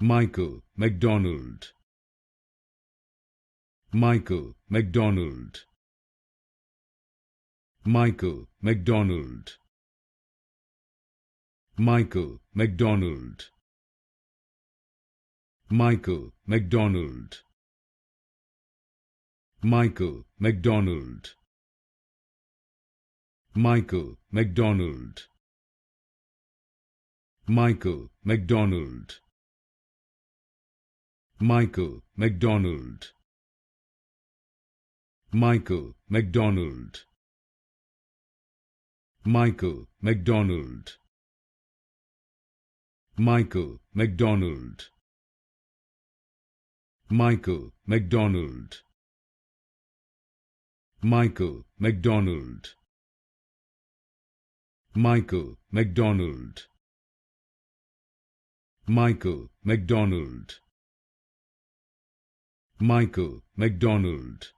Michael McDonald. Michael McDonald. Michael McDonald. Michael McDonald. Michael McDonald. Michael McDonald. Michael McDonald. Michael McDonald. Michael McDonald. Michael McDonald. Michael McDonald. Michael McDonald. Michael McDonald. Michael McDonald. Michael McDonald. Michael McDonald. Michael McDonald.